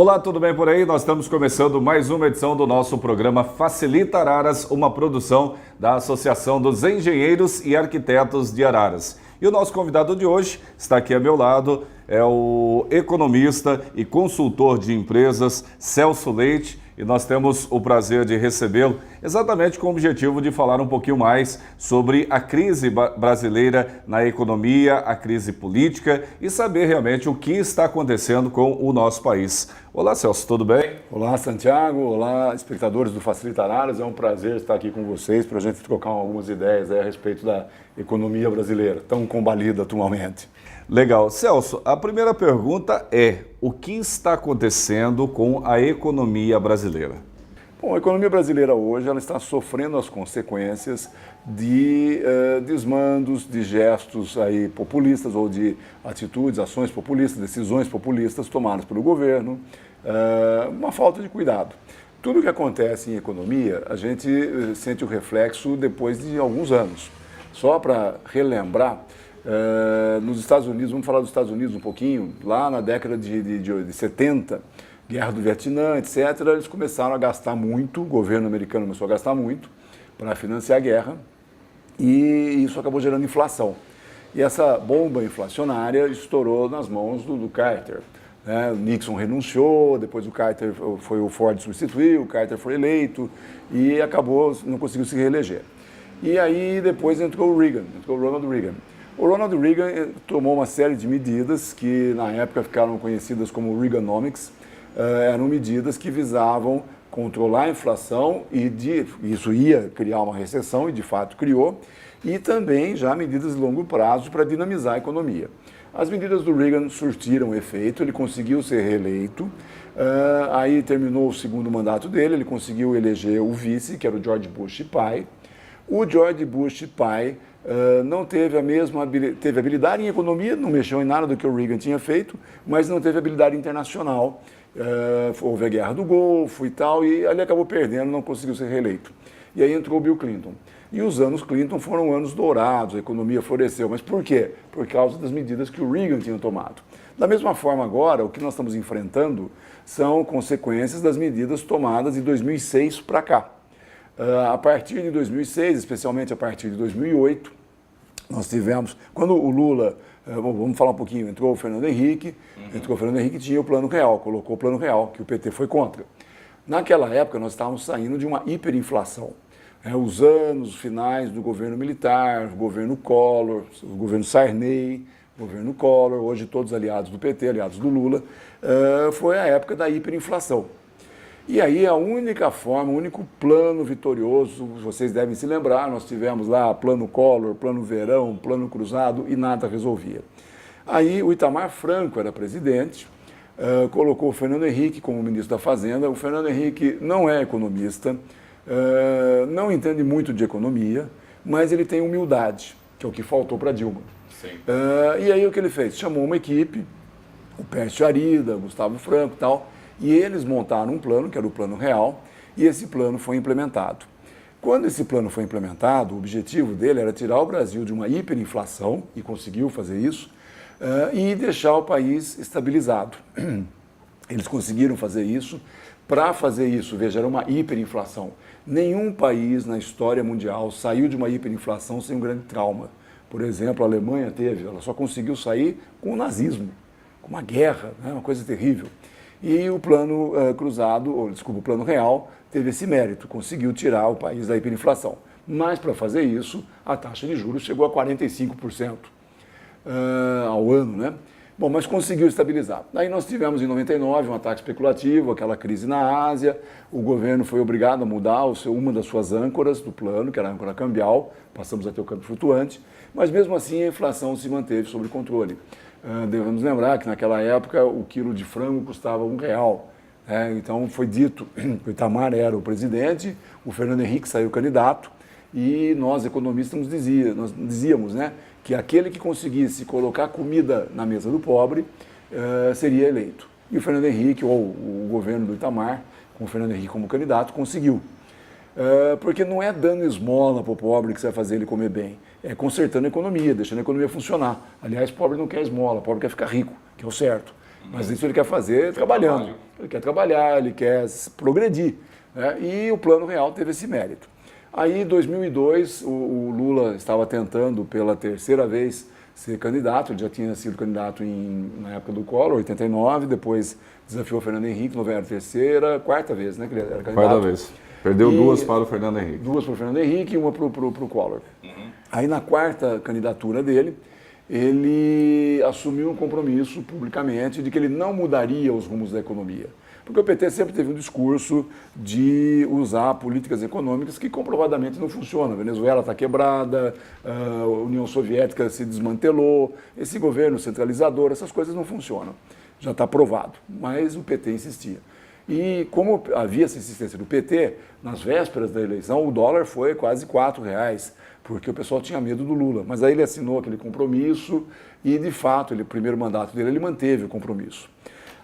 Olá, tudo bem por aí? Nós estamos começando mais uma edição do nosso programa Facilita Araras, uma produção da Associação dos Engenheiros e Arquitetos de Araras. E o nosso convidado de hoje está aqui a meu lado, é o economista e consultor de empresas Celso Leite, e nós temos o prazer de recebê-lo exatamente com o objetivo de falar um pouquinho mais sobre a crise brasileira na economia, a crise política e saber realmente o que está acontecendo com o nosso país. Olá, Celso, tudo bem? Olá, Santiago. Olá, espectadores do Facilita Araras. É um prazer estar aqui com vocês para a gente trocar algumas ideias a respeito da economia brasileira, tão combalida atualmente. Legal. Celso, a primeira pergunta é: o que está acontecendo com a economia brasileira? Bom, a economia brasileira hoje ela está sofrendo as consequências de desmandos, de gestos aí populistas ou de atitudes, ações populistas, decisões populistas tomadas pelo governo, uma falta de cuidado. Tudo que acontece em economia, a gente sente o reflexo depois de alguns anos. Só para relembrar, nos Estados Unidos, vamos falar dos Estados Unidos um pouquinho, lá na década de 70, Guerra do Vietnã, etc., eles começaram a gastar muito, o governo americano começou a gastar muito para financiar a guerra e isso acabou gerando inflação. E essa bomba inflacionária estourou nas mãos do Carter. O Nixon renunciou, depois o Carter foi o Ford substituiu, o Carter foi eleito e acabou, não conseguiu se reeleger. E aí depois entrou o Ronald Reagan. O Ronald Reagan tomou uma série de medidas que na época ficaram conhecidas como Reaganomics. Eram medidas que visavam controlar a inflação e isso ia criar uma recessão e de fato criou, e também já medidas de longo prazo para dinamizar a economia. As medidas do Reagan surtiram efeito, ele conseguiu ser reeleito, aí terminou o segundo mandato dele, ele conseguiu eleger o vice, que era o George Bush pai. O George Bush pai não teve teve habilidade em economia, não mexeu em nada do que o Reagan tinha feito, mas não teve habilidade internacional. Houve a Guerra do Golfo e tal, e ele acabou perdendo, não conseguiu ser reeleito. E aí entrou o Bill Clinton. E os anos Clinton foram anos dourados, a economia floresceu. Mas por quê? Por causa das medidas que o Reagan tinha tomado. Da mesma forma agora, o que nós estamos enfrentando são consequências das medidas tomadas de 2006 para cá. A partir de 2006, especialmente a partir de 2008, nós tivemos, quando o Lula, vamos falar um pouquinho, entrou o Fernando Henrique, tinha o Plano Real, colocou o Plano Real, que o PT foi contra. Naquela época, nós estávamos saindo de uma hiperinflação. Os anos finais do governo militar, o governo Collor, o governo Sarney, o governo Collor, hoje todos aliados do PT, aliados do Lula, foi a época da hiperinflação. E aí a única forma, o único plano vitorioso, vocês devem se lembrar, nós tivemos lá plano Collor, plano Verão, plano Cruzado e nada resolvia. Aí o Itamar Franco era presidente, colocou o Fernando Henrique como ministro da Fazenda. O Fernando Henrique não é economista, não entende muito de economia, mas ele tem humildade, que é o que faltou para Dilma. E aí o que ele fez? Chamou uma equipe, o Pércio Arida, Gustavo Franco e tal, e eles montaram um plano, que era o Plano Real, e esse plano foi implementado. Quando esse plano foi implementado, o objetivo dele era tirar o Brasil de uma hiperinflação, e conseguiu fazer isso, e deixar o país estabilizado. Eles conseguiram fazer isso. Para fazer isso, veja, era uma hiperinflação. Nenhum país na história mundial saiu de uma hiperinflação sem um grande trauma. Por exemplo, a Alemanha teve, ela só conseguiu sair com o nazismo, com uma guerra, uma coisa terrível. E o plano o Plano Real teve esse mérito, conseguiu tirar o país da hiperinflação. Mas para fazer isso, a taxa de juros chegou a 45% ao ano, né? Bom, mas conseguiu estabilizar. Aí nós tivemos em 99 um ataque especulativo, aquela crise na Ásia, o governo foi obrigado a mudar uma das suas âncoras do plano, que era a âncora cambial, passamos a ter o câmbio flutuante, mas mesmo assim a inflação se manteve sob controle. Devemos lembrar que naquela época o quilo de frango custava R$1. Então foi dito que o Itamar era o presidente, o Fernando Henrique saiu candidato e nós economistas nós dizíamos, que aquele que conseguisse colocar comida na mesa do pobre seria eleito. E o Fernando Henrique, ou o governo do Itamar, com o Fernando Henrique como candidato, conseguiu. Porque não é dando esmola para o pobre que você vai fazer ele comer bem, é consertando a economia, deixando a economia funcionar. Aliás, pobre não quer esmola, pobre quer ficar rico, que é o certo. Mas isso ele quer fazer trabalhando. Ele quer trabalhar, ele quer progredir. Né? E o Plano Real teve esse mérito. Aí, em 2002, o Lula estava tentando pela terceira vez ser candidato. Ele já tinha sido candidato na época do Collor, 89, depois desafiou o Fernando Henrique, não era a terceira, quarta vez, né, que ele era candidato. Quarta vez. Perdeu duas para o Fernando Henrique. Duas para o Fernando Henrique e uma para o Collor. Aí, na quarta candidatura dele, ele assumiu um compromisso publicamente de que ele não mudaria os rumos da economia. Porque o PT sempre teve um discurso de usar políticas econômicas que comprovadamente não funcionam. A Venezuela está quebrada, a União Soviética se desmantelou, esse governo centralizador, essas coisas não funcionam. Já está provado, mas o PT insistia. E como havia essa insistência do PT, nas vésperas da eleição o dólar foi quase R$4, porque o pessoal tinha medo do Lula. Mas aí ele assinou aquele compromisso e, de fato, o primeiro mandato dele, ele manteve o compromisso.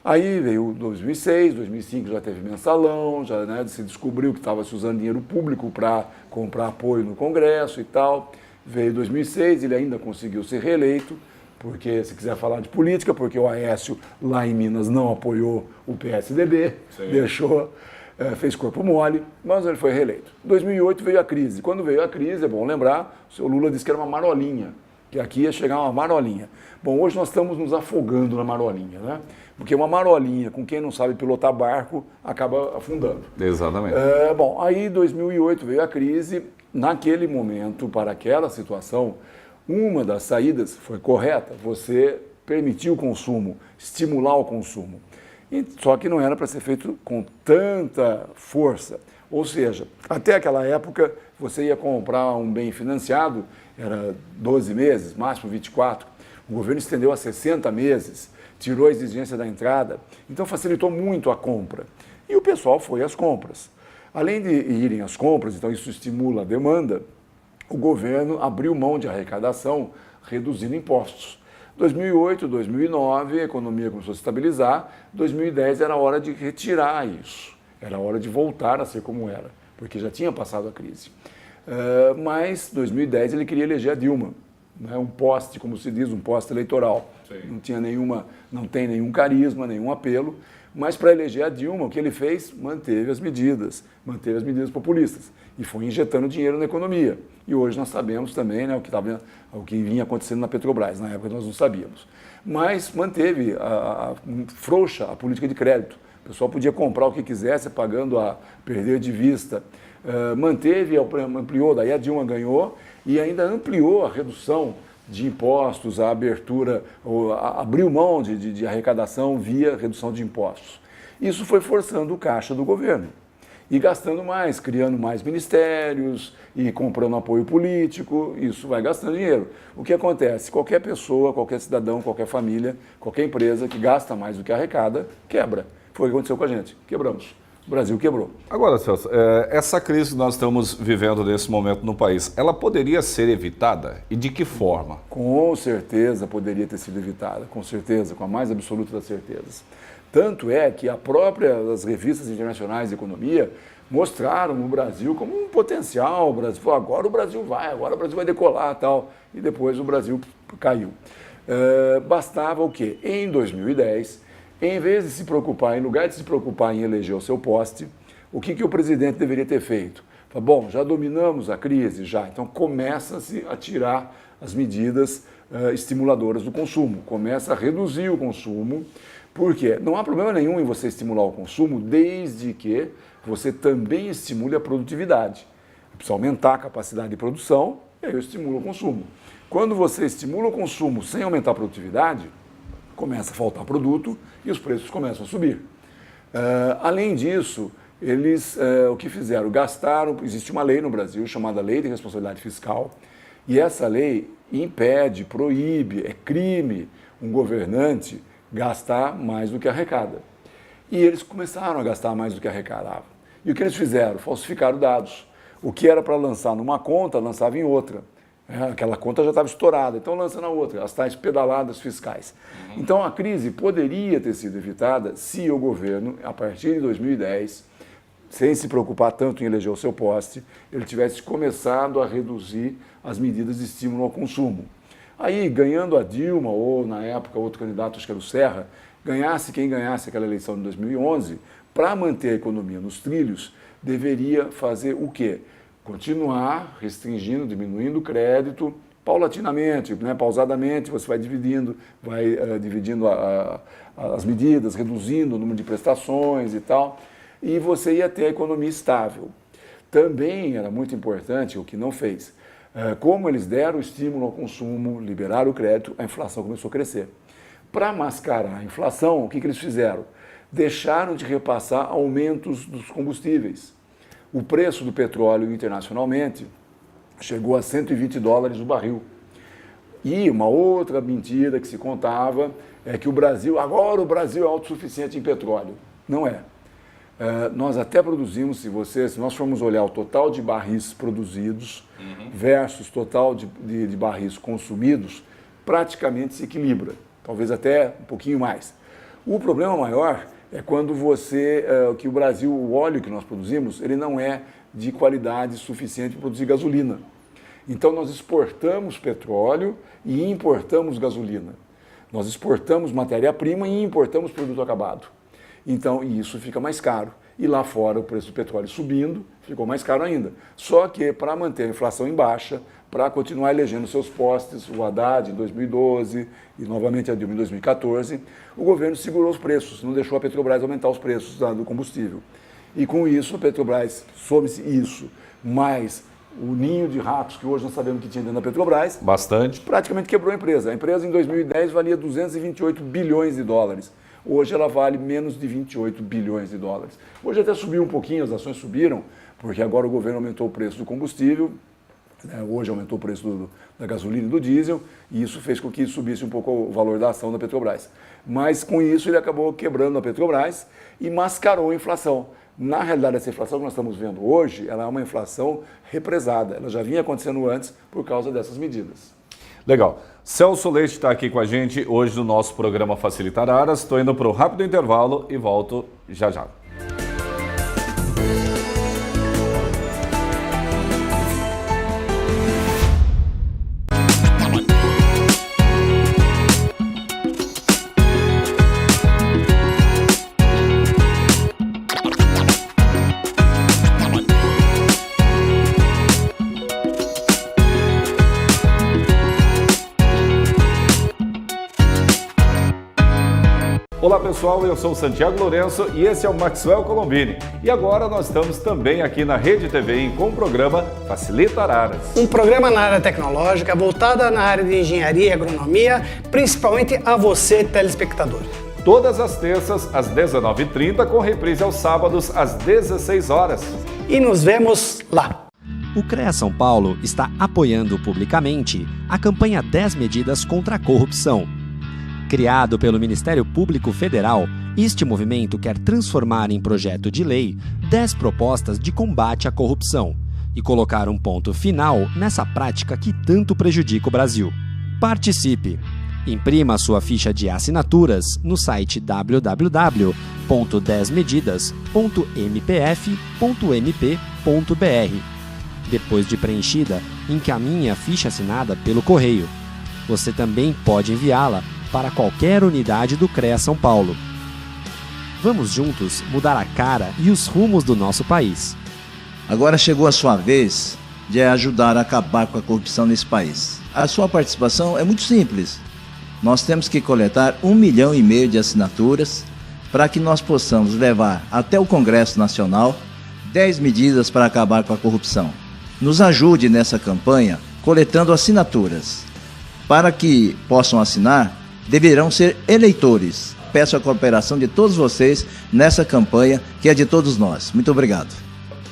Aí veio 2006, 2005 já teve mensalão, já, né, se descobriu que estava se usando dinheiro público para comprar apoio no Congresso e tal. Veio 2006, ele ainda conseguiu ser reeleito, porque se quiser falar de política, porque o Aécio lá em Minas não apoiou o PSDB, deixou, fez corpo mole, mas ele foi reeleito. 2008 veio a crise. Quando veio a crise, é bom lembrar, o seu Lula disse que era uma marolinha, que aqui ia chegar uma marolinha. Bom, hoje nós estamos nos afogando na marolinha, né? Porque uma marolinha, com quem não sabe pilotar barco, acaba afundando. Exatamente. Bom, aí em 2008 veio a crise. Naquele momento, para aquela situação, uma das saídas foi correta. Você permitir o consumo, estimular o consumo. Só que não era para ser feito com tanta força. Ou seja, até aquela época, você ia comprar um bem financiado, era 12 meses, máximo 24. O governo estendeu a 60 meses, tirou a exigência da entrada, então facilitou muito a compra. E o pessoal foi às compras. Além de irem às compras, então isso estimula a demanda, o governo abriu mão de arrecadação, reduzindo impostos. 2008, 2009, a economia começou a se estabilizar, 2010 era hora de retirar isso, era hora de voltar a ser como era, porque já tinha passado a crise. Mas, em 2010, ele queria eleger a Dilma, né, um poste, como se diz, um poste eleitoral. Não tem nenhum carisma, nenhum apelo, mas para eleger a Dilma, o que ele fez? Manteve as medidas populistas e foi injetando dinheiro na economia. E hoje nós sabemos também, né, o que vinha acontecendo na Petrobras, na época nós não sabíamos. Mas manteve frouxa a política de crédito. O pessoal podia comprar o que quisesse, pagando a perder de vista. Manteve, ampliou, daí a Dilma ganhou e ainda ampliou a redução de impostos, a abertura, abriu mão de arrecadação via redução de impostos. Isso foi forçando o caixa do governo e gastando mais, criando mais ministérios e comprando apoio político, isso vai gastando dinheiro. O que acontece? Qualquer pessoa, qualquer cidadão, qualquer família, qualquer empresa que gasta mais do que arrecada, quebra. Foi o que aconteceu com a gente, quebramos. O Brasil quebrou. Agora, Celso, essa crise que nós estamos vivendo nesse momento no país, ela poderia ser evitada? E de que forma? Com certeza poderia ter sido evitada, com certeza, com a mais absoluta das certezas. Tanto é que as revistas internacionais de economia mostraram o Brasil como um potencial. O Brasil falou, agora o Brasil vai decolar e tal. E depois o Brasil caiu. Bastava o quê? Em 2010... Em vez de se preocupar, em lugar de se preocupar em eleger o seu poste, o que o presidente deveria ter feito? Bom, já dominamos a crise, então começa-se a tirar as medidas estimuladoras do consumo, começa a reduzir o consumo, porque não há problema nenhum em você estimular o consumo, desde que você também estimule a produtividade. Precisa aumentar a capacidade de produção, e aí eu estimulo o consumo. Quando você estimula o consumo sem aumentar a produtividade, começa a faltar produto e os preços começam a subir. Além disso, eles o que fizeram? Gastaram, existe uma lei no Brasil chamada Lei de Responsabilidade Fiscal, e essa lei impede, proíbe, é crime um governante gastar mais do que arrecada. E eles começaram a gastar mais do que arrecadavam. E o que eles fizeram? Falsificaram dados. O que era para lançar numa conta, lançava em outra. Aquela conta já estava estourada, então lança na outra, as tais pedaladas fiscais. Então a crise poderia ter sido evitada se o governo, a partir de 2010, sem se preocupar tanto em eleger o seu poste, ele tivesse começado a reduzir as medidas de estímulo ao consumo. Aí, ganhando a Dilma, ou na época outro candidato, acho que era o Serra, Ganhasse quem ganhasse aquela eleição de 2011, para manter a economia nos trilhos, deveria fazer o quê? Continuar restringindo, diminuindo o crédito, paulatinamente, né, pausadamente, você vai dividindo as medidas, reduzindo o número de prestações e tal, e você ia ter a economia estável. Também era muito importante, o que não fez, como eles deram estímulo ao consumo, liberaram o crédito, a inflação começou a crescer. Para mascarar a inflação, o que eles fizeram? Deixaram de repassar aumentos dos combustíveis. O preço do petróleo internacionalmente chegou a $120 o barril. E uma outra mentira que se contava é que agora o Brasil é autossuficiente em petróleo. Não é. Nós até produzimos, se nós formos olhar o total de barris produzidos versus total de barris consumidos, praticamente se equilibra, talvez até um pouquinho mais. O problema maior é quando que o Brasil, o óleo que nós produzimos, ele não é de qualidade suficiente para produzir gasolina. Então nós exportamos petróleo e importamos gasolina. Nós exportamos matéria-prima e importamos produto acabado. Então, isso fica mais caro. E lá fora, o preço do petróleo subindo, ficou mais caro ainda. Só que, para manter a inflação em baixa, para continuar elegendo seus postes, o Haddad em 2012 e novamente a Dilma em 2014, o governo segurou os preços, não deixou a Petrobras aumentar os preços do combustível. E com isso, a Petrobras, some-se isso, mais o ninho de ratos que hoje nós sabemos que tinha dentro da Petrobras, bastante, praticamente quebrou a empresa. A empresa, em 2010, valia 228 bilhões de dólares. Hoje ela vale menos de 28 bilhões de dólares. Hoje até subiu um pouquinho, as ações subiram, porque agora o governo aumentou o preço do combustível, hoje aumentou o preço da gasolina e do diesel, e isso fez com que subisse um pouco o valor da ação da Petrobras. Mas com isso ele acabou quebrando a Petrobras e mascarou a inflação. Na realidade, essa inflação que nós estamos vendo hoje, ela é uma inflação represada. Ela já vinha acontecendo antes por causa dessas medidas. Legal. Celso Leite está aqui com a gente hoje no nosso programa Facilitar Aras. Estou indo para um rápido intervalo e volto já já. Olá pessoal, eu sou o Santiago Lourenço e esse é o Maxwell Colombini. E agora nós estamos também aqui na Rede TV com o programa Facilitar Aras. Um programa na área tecnológica, voltada na área de engenharia e agronomia, principalmente a você, telespectador. Todas as terças, às 19h30, com reprise aos sábados, às 16 horas. E nos vemos lá. O CREA São Paulo está apoiando publicamente a campanha 10 Medidas contra a Corrupção. Criado pelo Ministério Público Federal, este movimento quer transformar em projeto de lei 10 propostas de combate à corrupção e colocar um ponto final nessa prática que tanto prejudica o Brasil. Participe! Imprima sua ficha de assinaturas no site www.10medidas.mpf.mp.br. Depois de preenchida, encaminhe a ficha assinada pelo correio. Você também pode enviá-la para qualquer unidade do CREA São Paulo. Vamos juntos mudar a cara e os rumos do nosso país. Agora chegou a sua vez de ajudar a acabar com a corrupção nesse país. A sua participação é muito simples. Nós temos que coletar 1,5 milhão de assinaturas para que nós possamos levar até o Congresso Nacional 10 medidas para acabar com a corrupção. Nos ajude nessa campanha coletando assinaturas. Para que possam assinar, deverão ser eleitores. Peço a cooperação de todos vocês nessa campanha que é de todos nós. Muito obrigado.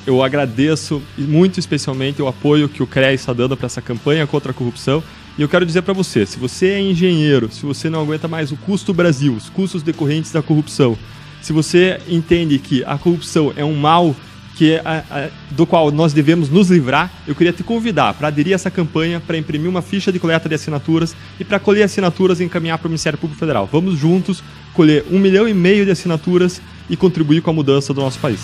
Eu agradeço muito especialmente o apoio que o CREA está dando para essa campanha contra a corrupção. E eu quero dizer para você, se você é engenheiro, se você não aguenta mais o custo Brasil, os custos decorrentes da corrupção, se você entende que a corrupção é um mal do qual nós devemos nos livrar, eu queria te convidar para aderir a essa campanha, para imprimir uma ficha de coleta de assinaturas e para colher assinaturas e encaminhar para o Ministério Público Federal. Vamos juntos colher 1,5 milhão de assinaturas e contribuir com a mudança do nosso país.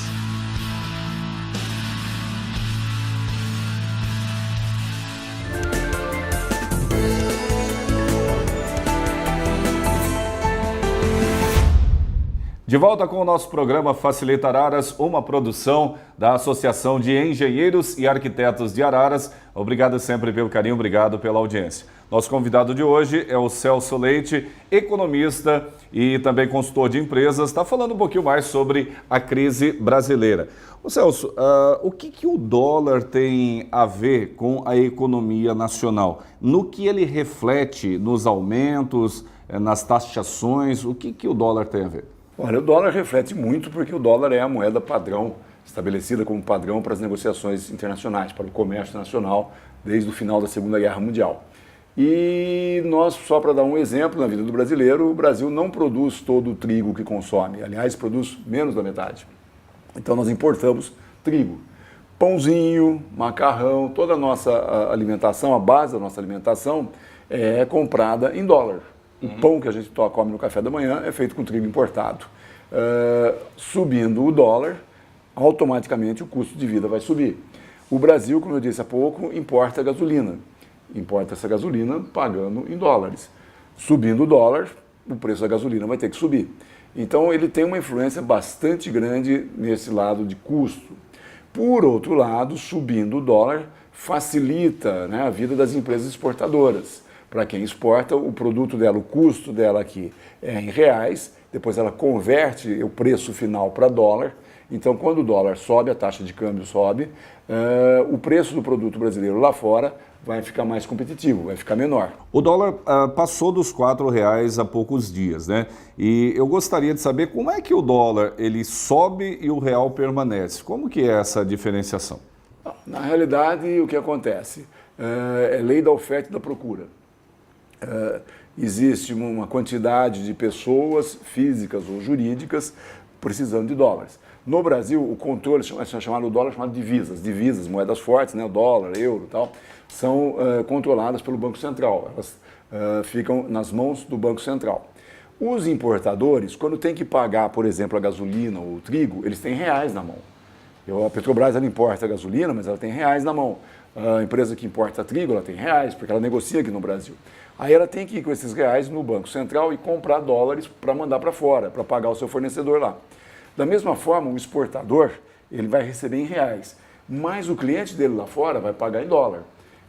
De volta com o nosso programa Facilita Araras, uma produção da Associação de Engenheiros e Arquitetos de Araras. Obrigado sempre pelo carinho, obrigado pela audiência. Nosso convidado de hoje é o Celso Leite, economista e também consultor de empresas. Está falando um pouquinho mais sobre a crise brasileira. Ô Celso, o que o dólar tem a ver com a economia nacional? No que ele reflete nos aumentos, nas taxações, o que o dólar tem a ver? Olha, o dólar reflete muito porque o dólar é a moeda padrão, estabelecida como padrão para as negociações internacionais, para o comércio nacional, desde o final da Segunda Guerra Mundial. E nós, só para dar um exemplo na vida do brasileiro, o Brasil não produz todo o trigo que consome, aliás, produz menos da metade. Então nós importamos trigo, pãozinho, macarrão, toda a nossa alimentação, a base da nossa alimentação é comprada em dólar. O pão que a gente come no café da manhã é feito com trigo importado. Subindo o dólar, automaticamente o custo de vida vai subir. O Brasil, como eu disse há pouco, importa gasolina. Importa essa gasolina pagando em dólares. Subindo o dólar, o preço da gasolina vai ter que subir. Então ele tem uma influência bastante grande nesse lado de custo. Por outro lado, subindo o dólar facilita, né, a vida das empresas exportadoras. Para quem exporta, o produto dela, o custo dela aqui é em reais, depois ela converte o preço final para dólar. Então, quando o dólar sobe, a taxa de câmbio sobe, o preço do produto brasileiro lá fora vai ficar mais competitivo, vai ficar menor. O dólar passou dos R$4 há poucos dias, né? E eu gostaria de saber como é que o dólar ele sobe e o real permanece. Como que é essa diferenciação? Na realidade, o que acontece? É lei da oferta e da procura. Existe uma quantidade de pessoas físicas ou jurídicas precisando de dólares. No Brasil, o controle chamado dólar, chamado divisas, moedas fortes, né, dólar, euro e tal, são controladas pelo Banco Central. Elas ficam nas mãos do Banco Central. Os importadores, quando tem que pagar, por exemplo, a gasolina ou o trigo, eles têm reais na mão. A Petrobras ela importa a gasolina, mas ela tem reais na mão. A empresa que importa trigo, ela tem reais, porque ela negocia aqui no Brasil. Aí ela tem que ir com esses reais no Banco Central e comprar dólares para mandar para fora, para pagar o seu fornecedor lá. Da mesma forma, o exportador, ele vai receber em reais, mas o cliente dele lá fora vai pagar em dólar.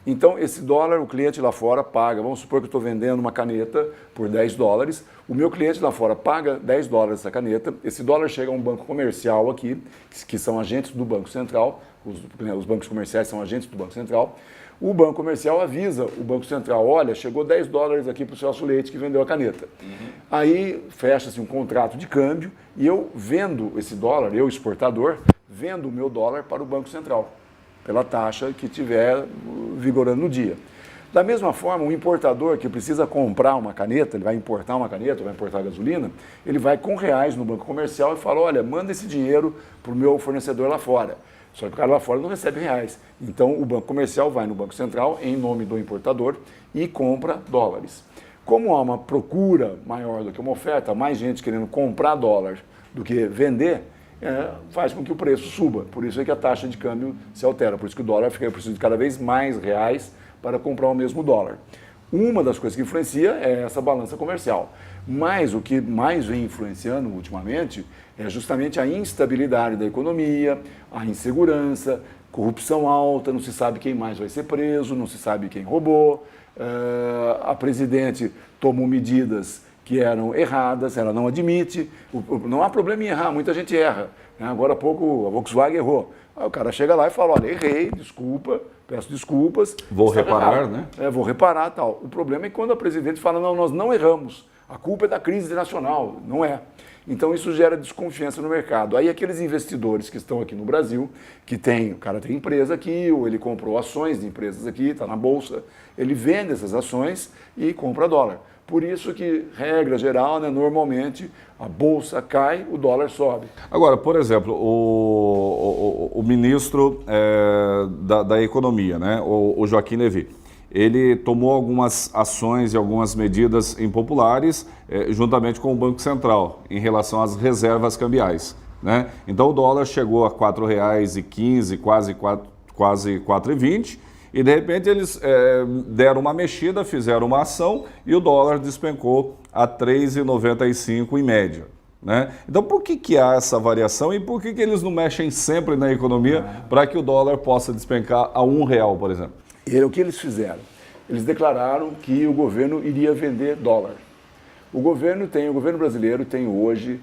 Então, esse dólar, o cliente lá fora paga, vamos supor que eu estou vendendo uma caneta por $10, o meu cliente lá fora paga $10 essa caneta, esse dólar chega a um banco comercial aqui, que são agentes do Banco Central, os bancos comerciais são agentes do Banco Central, o banco comercial avisa o Banco Central, olha, chegou $10 aqui para o Celso Leite que vendeu a caneta. Aí fecha-se um contrato de câmbio e eu vendo esse dólar, eu exportador, vendo o meu dólar para o Banco Central, pela taxa que tiver vigorando no dia. Da mesma forma, o importador que precisa comprar uma caneta, ele vai importar uma caneta, vai importar gasolina, ele vai com reais no banco comercial e fala, olha, manda esse dinheiro para o meu fornecedor lá fora. Só que o cara lá fora não recebe reais. Então, o banco comercial vai no Banco Central, em nome do importador, e compra dólares. Como há uma procura maior do que uma oferta, mais gente querendo comprar dólar do que vender, faz com que o preço suba. Por isso é que a taxa de câmbio se altera. Por isso que o dólar fica preciso de cada vez mais reais para comprar o mesmo dólar. Uma das coisas que influencia é essa balança comercial. Mas o que mais vem influenciando ultimamente é justamente a instabilidade da economia, a insegurança, corrupção alta, não se sabe quem mais vai ser preso, não se sabe quem roubou. A presidente tomou medidas que eram erradas, ela não admite. Não há problema em errar, muita gente erra. Agora há pouco a Volkswagen errou. Aí o cara chega lá e fala, olha, errei, desculpa, peço desculpas. Vou reparar, né? Vou reparar e tal. O problema é quando a presidente fala, não, nós não erramos, a culpa é da crise nacional. Não é. Então isso gera desconfiança no mercado. Aí aqueles investidores que estão aqui no Brasil, o cara tem empresa aqui, ou ele comprou ações de empresas aqui, está na bolsa, ele vende essas ações e compra dólar. Por isso que, regra geral, né, normalmente a bolsa cai, o dólar sobe. Agora, por exemplo, o ministro da Economia, né, o Joaquim Levy, ele tomou algumas ações e algumas medidas impopulares juntamente com o Banco Central em relação às reservas cambiais, né? Então o dólar chegou a R$ 4,15, quase R$ 4,20, e de repente eles deram uma mexida, fizeram uma ação e o dólar despencou a R$ 3,95 em média, né? Então, por que há essa variação e por que eles não mexem sempre na economia para que o dólar possa despencar a R$1, por exemplo? O que eles fizeram? Eles declararam que o governo iria vender dólar. O governo brasileiro tem hoje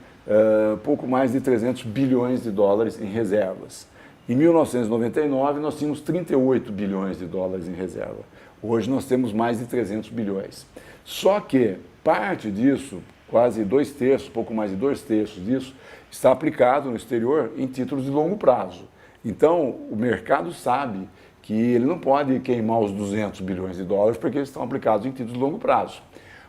pouco mais de 300 bilhões de dólares em reservas. Em 1999, nós tínhamos 38 bilhões de dólares em reserva. Hoje nós temos mais de 300 bilhões. Só que parte disso, quase 2/3, pouco mais de 2/3 disso, está aplicado no exterior em títulos de longo prazo. Então, o mercado sabe que ele não pode queimar os 200 bilhões de dólares porque eles estão aplicados em títulos de longo prazo.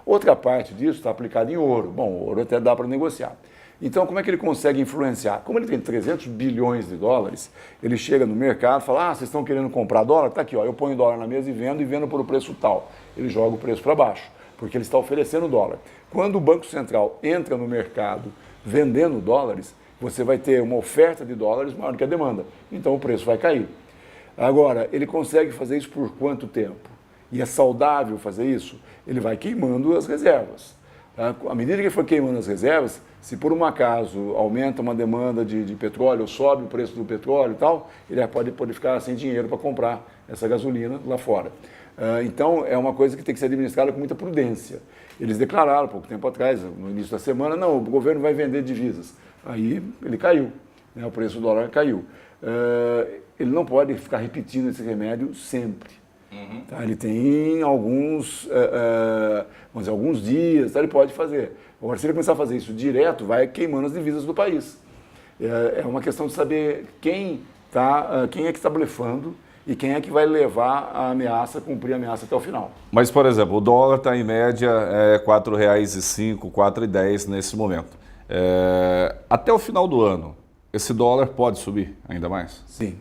Outra parte disso está aplicada em ouro. Bom, ouro até dá para negociar. Então, como é que ele consegue influenciar? Como ele tem 300 bilhões de dólares, ele chega no mercado e fala, vocês estão querendo comprar dólar? Está aqui, ó, eu ponho dólar na mesa e vendo por o preço tal. Ele joga o preço para baixo, porque ele está oferecendo dólar. Quando o Banco Central entra no mercado vendendo dólares, você vai ter uma oferta de dólares maior do que a demanda. Então, o preço vai cair. Agora, ele consegue fazer isso por quanto tempo? E é saudável fazer isso? Ele vai queimando as reservas. Tá? À medida que ele for queimando as reservas, se por um acaso aumenta uma demanda de petróleo, ou sobe o preço do petróleo e tal, ele pode ficar sem dinheiro para comprar essa gasolina lá fora. Então, é uma coisa que tem que ser administrada com muita prudência. Eles declararam, pouco tempo atrás, no início da semana, não, o governo vai vender divisas. Aí ele caiu, né? O preço do dólar caiu. Ele não pode ficar repetindo esse remédio sempre. Tá? Ele tem alguns dias, tá? Ele pode fazer. Agora, se ele começar a fazer isso direto, vai queimando as divisas do país. É uma questão de saber quem é que está blefando e quem é que vai levar a ameaça, cumprir a ameaça até o final. Mas, por exemplo, o dólar está em média R$4,05, R$4,10 nesse momento. Até o final do ano, esse dólar pode subir ainda mais? Sim.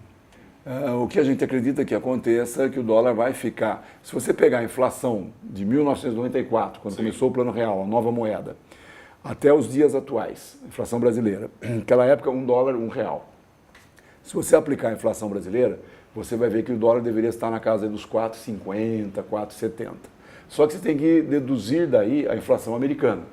O que a gente acredita que aconteça é que o dólar vai ficar... Se você pegar a inflação de 1994, quando começou o Plano Real, a nova moeda, até os dias atuais, a inflação brasileira, naquela época $1, R$1. Se você aplicar a inflação brasileira, você vai ver que o dólar deveria estar na casa dos 4,50, 4,70. Só que você tem que deduzir daí a inflação americana.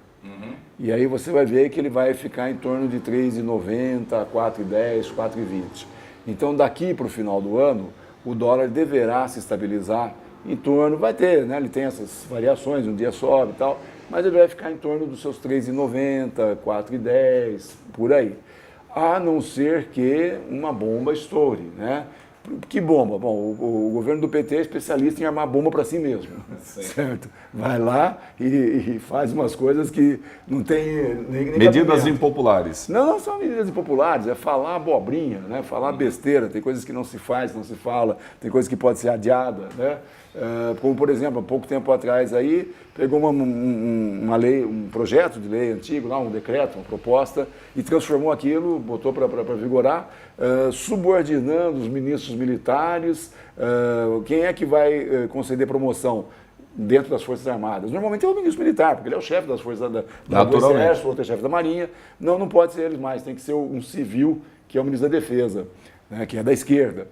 E aí você vai ver que ele vai ficar em torno de 3,90, 4,10, 4,20. Então, daqui para o final do ano, o dólar deverá se estabilizar em torno, vai ter, né? Ele tem essas variações, um dia sobe e tal, mas ele vai ficar em torno dos seus 3,90, 4,10, por aí. A não ser que uma bomba estoure, né? Que bomba? Bom, o governo do PT é especialista em armar bomba para si mesmo, certo? Vai lá e faz umas coisas que não tem nem medidas impopulares. Não são medidas impopulares, é falar abobrinha, né? Falar besteira, tem coisas que não se faz, não se fala, tem coisas que pode ser adiada, né? Como, por exemplo, há pouco tempo atrás aí, pegou uma lei, um projeto de lei antigo, lá, um decreto, uma proposta, e transformou aquilo, botou para vigorar, subordinando os ministros militares. Quem é que vai conceder promoção dentro das Forças Armadas? Normalmente é o ministro militar, porque ele é o chefe das Forças do Exército, outro é chefe da Marinha. Não pode ser eles mais, tem que ser um civil, que é o ministro da Defesa, né, que é da esquerda.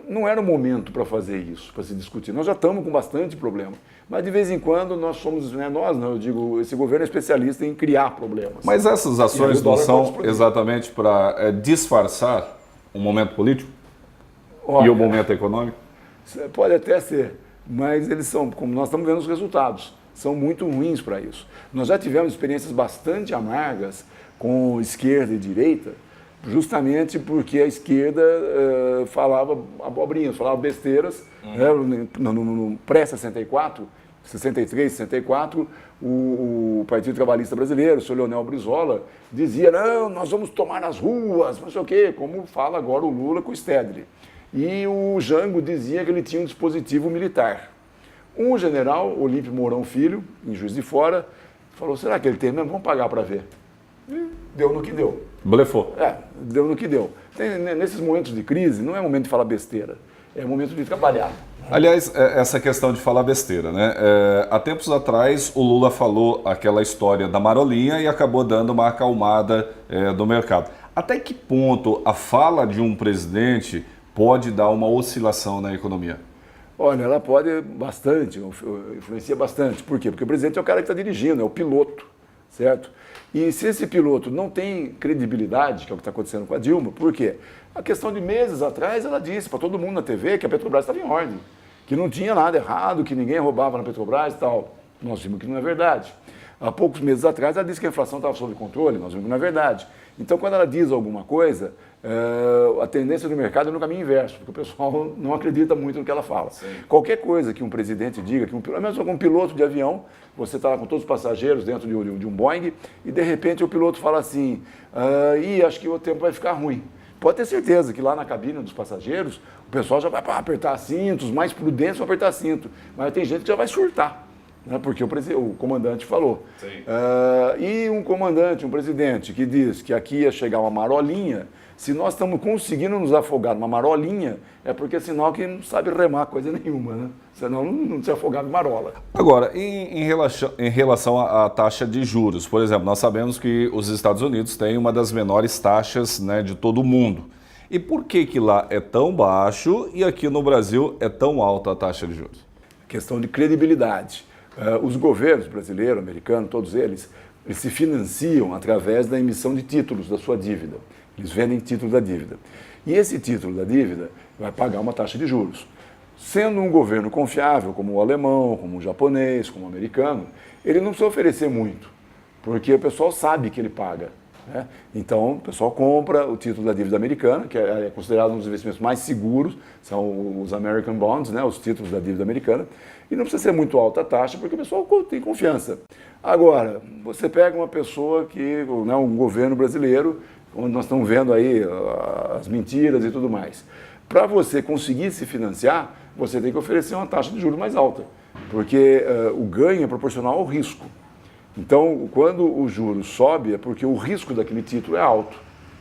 Não era o momento para fazer isso, para se discutir. Nós já estamos com bastante problema. Mas de vez em quando nós somos, eu digo, esse governo é especialista em criar problemas. Mas essas ações não são exatamente para disfarçar o momento político? Olha, e o momento econômico? Pode até ser, mas eles são, como nós estamos vendo os resultados, são muito ruins para isso. Nós já tivemos experiências bastante amargas com esquerda e direita, justamente porque a esquerda falava abobrinhas, falava besteiras. No pré-64, 63, 64, o Partido Trabalhista Brasileiro, o senhor Leonel Brizola, dizia, não, nós vamos tomar as ruas, não sei o quê, como fala agora o Lula com o Stedley. E o Jango dizia que ele tinha um dispositivo militar. Um general, Olímpio Mourão Filho, em Juiz de Fora, falou, será que ele tem mesmo? Vamos pagar para ver. E deu no que deu. Blefou. Deu no que deu. Nesses momentos de crise, não é momento de falar besteira, é momento de trabalhar. Aliás, essa questão de falar besteira, né? Há tempos atrás, o Lula falou aquela história da marolinha e acabou dando uma acalmada do mercado. Até que ponto a fala de um presidente pode dar uma oscilação na economia? Olha, ela pode bastante, influencia bastante. Por quê? Porque o presidente é o cara que está dirigindo, é o piloto, certo? E se esse piloto não tem credibilidade, que é o que está acontecendo com a Dilma, por quê? A questão de meses atrás, ela disse para todo mundo na TV que a Petrobras estava em ordem, que não tinha nada errado, que ninguém roubava na Petrobras e tal. Nós vimos que não é verdade. Há poucos meses atrás, ela disse que a inflação estava sob controle, nós vimos que não é verdade. Então, quando ela diz alguma coisa, a tendência do mercado é no caminho inverso, porque o pessoal não acredita muito no que ela fala. Sim. Qualquer coisa que um presidente diga, que mesmo um piloto de avião, você está lá com todos os passageiros dentro de um Boeing, e de repente o piloto fala assim, acho que o tempo vai ficar ruim. Pode ter certeza que lá na cabine dos passageiros, o pessoal já vai apertar cintos, os mais prudentes vão apertar cinto, mas tem gente que já vai surtar. Porque o comandante falou. E um comandante, um presidente que diz que aqui ia chegar uma marolinha, se nós estamos conseguindo nos afogar numa marolinha, é porque é sinal que não sabe remar coisa nenhuma, né? Senão não se afogava em marola. Agora, em relação à taxa de juros, por exemplo, nós sabemos que os Estados Unidos têm uma das menores taxas, né, de todo o mundo. E por que lá é tão baixo e aqui no Brasil é tão alta a taxa de juros? Questão de credibilidade. Os governos brasileiro, americano, todos eles se financiam através da emissão de títulos da sua dívida. Eles vendem títulos da dívida. E esse título da dívida vai pagar uma taxa de juros. Sendo um governo confiável, como o alemão, como o japonês, como o americano, ele não precisa oferecer muito, porque o pessoal sabe que ele paga. Né? Então, o pessoal compra o título da dívida americana, que é considerado um dos investimentos mais seguros, são os American Bonds, né? Os títulos da dívida americana, e não precisa ser muito alta a taxa, porque o pessoal tem confiança. Agora, você pega uma pessoa que, né, um governo brasileiro, onde nós estamos vendo aí as mentiras e tudo mais. Para você conseguir se financiar, você tem que oferecer uma taxa de juros mais alta, porque o ganho é proporcional ao risco. Então, quando o juro sobe, é porque o risco daquele título é alto,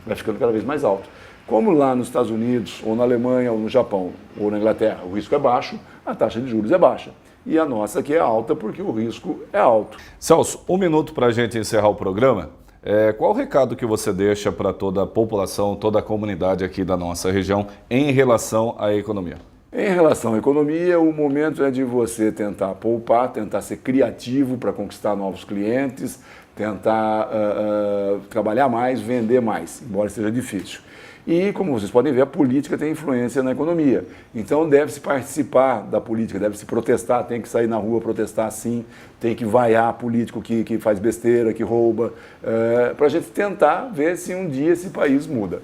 vai ficando cada vez mais alto. Como lá nos Estados Unidos, ou na Alemanha, ou no Japão, ou na Inglaterra, o risco é baixo, a taxa de juros é baixa. E a nossa aqui é alta porque o risco é alto. Celso, um minuto para a gente encerrar o programa. Qual o recado que você deixa para toda a população, toda a comunidade aqui da nossa região em relação à economia? Em relação à economia, o momento é de você tentar poupar, tentar ser criativo para conquistar novos clientes, tentar trabalhar mais, vender mais, embora seja difícil. E, como vocês podem ver, a política tem influência na economia. Então, deve-se participar da política, deve-se protestar, tem que sair na rua protestar sim, tem que vaiar político que faz besteira, que rouba, para a gente tentar ver se um dia esse país muda.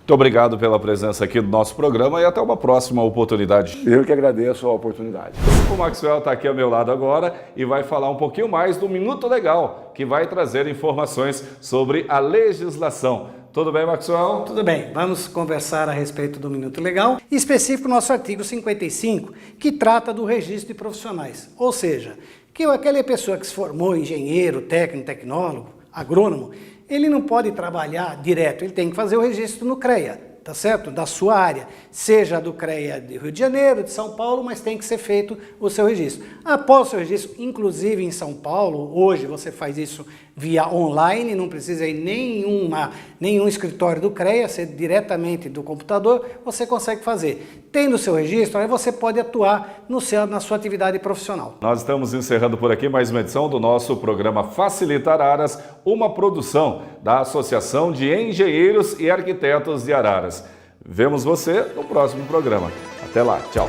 Muito obrigado pela presença aqui do nosso programa e até uma próxima oportunidade. Eu que agradeço a oportunidade. O Maxwell está aqui ao meu lado agora e vai falar um pouquinho mais do Minuto Legal, que vai trazer informações sobre a legislação. Tudo bem, Maxwell? Tudo bem. Vamos conversar a respeito do Minuto Legal, em específico o nosso artigo 55, que trata do registro de profissionais. Ou seja, que aquela pessoa que se formou engenheiro, técnico, tecnólogo, agrônomo, ele não pode trabalhar direto, ele tem que fazer o registro no CREA, tá certo? Da sua área, seja do CREA de Rio de Janeiro, de São Paulo, mas tem que ser feito o seu registro. Após o seu registro, inclusive em São Paulo, hoje você faz isso via online, não precisa ir nenhum escritório do CREA, ser diretamente do computador, você consegue fazer. Tendo o seu registro, aí você pode atuar na sua atividade profissional. Nós estamos encerrando por aqui mais uma edição do nosso programa Facilita Araras, uma produção da Associação de Engenheiros e Arquitetos de Araras. Vemos você no próximo programa. Até lá, tchau!